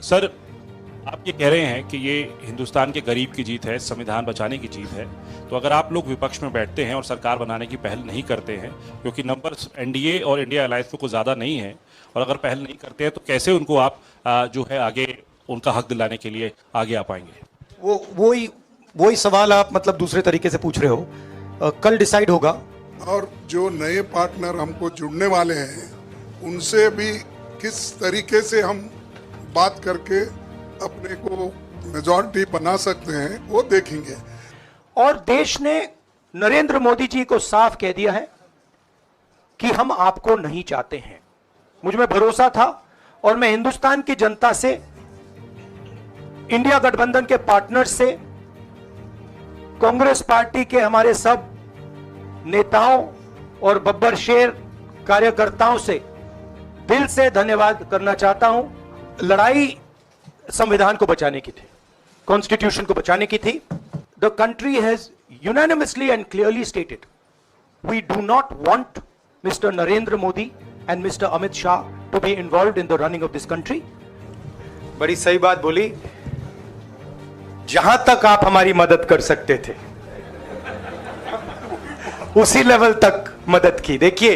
Sir, आप ये कह रहे हैं कि ये हिंदुस्तान के गरीब की जीत है, संविधान बचाने की जीत है। तो अगर आप लोग विपक्ष में बैठते हैं और सरकार बनाने की पहल नहीं करते हैं, क्योंकि नंबर एनडीए और इंडिया अलायंस में कुछ ज़्यादा नहीं है, और अगर पहल नहीं करते हैं तो कैसे उनको आप जो है आगे उनका हक दिलाने के लिए आगे आ पाएंगे? वही सवाल आप मतलब दूसरे तरीके से पूछ रहे हो। कल डिसाइड होगा। और जो नए पार्टनर हमको जुड़ने वाले हैं उनसे भी किस तरीके से हम बात करके अपने को मेजॉरिटी बना सकते हैं वो देखेंगे। और देश ने नरेंद्र मोदी जी को साफ कह दिया है कि हम आपको नहीं चाहते हैं। मुझ में भरोसा था और मैं हिंदुस्तान की जनता से, इंडिया गठबंधन के पार्टनर से, कांग्रेस पार्टी के हमारे सब नेताओं और बब्बर शेर कार्यकर्ताओं से दिल से धन्यवाद करना चाहता हूं। लड़ाई संविधान को बचाने की थी, कॉन्स्टिट्यूशन को बचाने की थी। The country has unanimously and clearly stated we do not want mister Narendra Modi and mister Amit Shah to be involved in the running of this country. बड़ी सही बात बोली। जहां तक आप हमारी मदद कर सकते थे उसी लेवल तक मदद की। देखिए,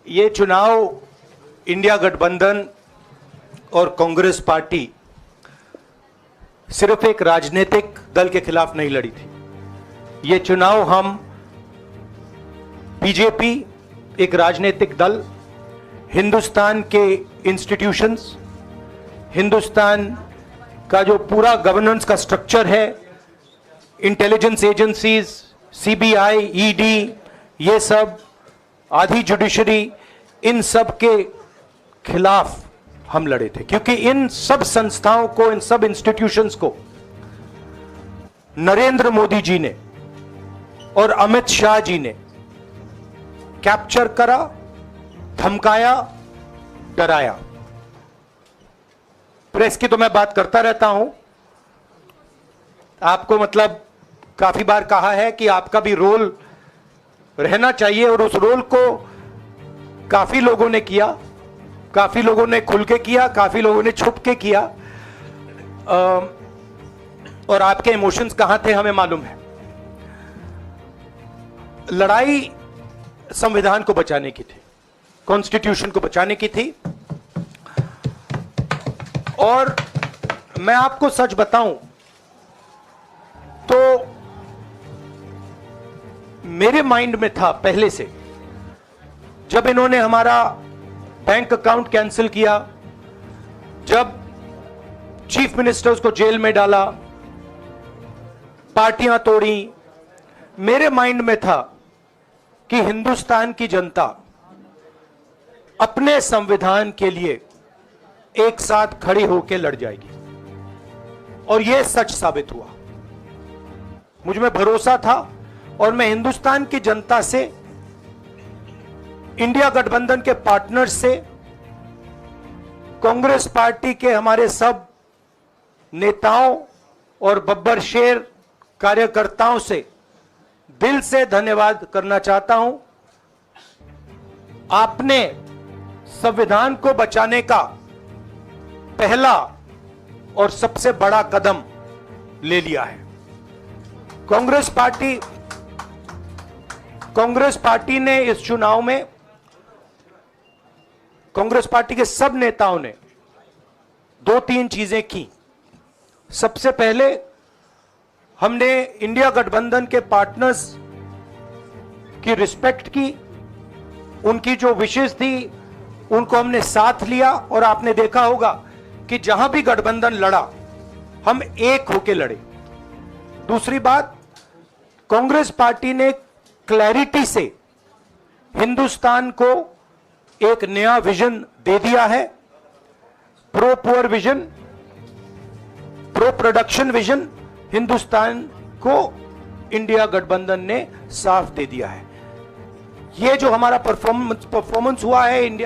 ये चुनाव इंडिया गठबंधन और कांग्रेस पार्टी सिर्फ एक राजनीतिक दल के खिलाफ नहीं लड़ी थी। ये चुनाव हम बीजेपी, एक राजनीतिक दल, हिंदुस्तान के इंस्टीट्यूशंस, हिंदुस्तान का जो पूरा गवर्नेंस का स्ट्रक्चर है, इंटेलिजेंस एजेंसीज, सीबीआई, ईडी, ये सब, आधी जुडिशरी, इन सब के खिलाफ हम लड़े थे। क्योंकि इन सब संस्थाओं को, इन सब इंस्टीट्यूशंस को नरेंद्र मोदी जी ने और अमित शाह जी ने कैप्चर करा, धमकाया, डराया। प्रेस की तो मैं बात करता रहता हूं। आपको मतलब काफी बार कहा है कि आपका भी रोल रहना चाहिए, और उस रोल को काफी लोगों ने किया, काफी लोगों ने खुल के किया, काफी लोगों ने छुप के किया। और आपके इमोशंस कहां थे हमें मालूम है। लड़ाई संविधान को बचाने की थी, कॉन्स्टिट्यूशन को बचाने की थी। और मैं आपको सच बताऊं तो मेरे माइंड में था पहले से, जब इन्होंने हमारा बैंक अकाउंट कैंसिल किया, जब चीफ मिनिस्टर्स को जेल में डाला, पार्टियां तोड़ी, मेरे माइंड में था कि हिंदुस्तान की जनता अपने संविधान के लिए एक साथ खड़ी होकर लड़ जाएगी। और यह सच साबित हुआ। मुझ में भरोसा था और मैं हिंदुस्तान की जनता से, इंडिया गठबंधन के पार्टनर से, कांग्रेस पार्टी के हमारे सब नेताओं और बब्बर शेर कार्यकर्ताओं से दिल से धन्यवाद करना चाहता हूं। आपने संविधान को बचाने का पहला और सबसे बड़ा कदम ले लिया है। कांग्रेस पार्टी ने इस चुनाव में, कांग्रेस पार्टी के सब नेताओं ने 2-3 चीजें की। सबसे पहले हमने इंडिया गठबंधन के पार्टनर्स की रिस्पेक्ट की, उनकी जो विशेष थी उनको हमने साथ लिया। और आपने देखा होगा कि जहां भी गठबंधन लड़ा हम एक होकर लड़े। दूसरी बात, कांग्रेस पार्टी ने क्लैरिटी से हिंदुस्तान को एक नया विजन दे दिया है, pro poor vision, pro production vision. Hindustan को इंडिया गठबंधन ने साफ दे दिया है। ये जो हमारा परफॉर्मेंस हुआ है इंडिया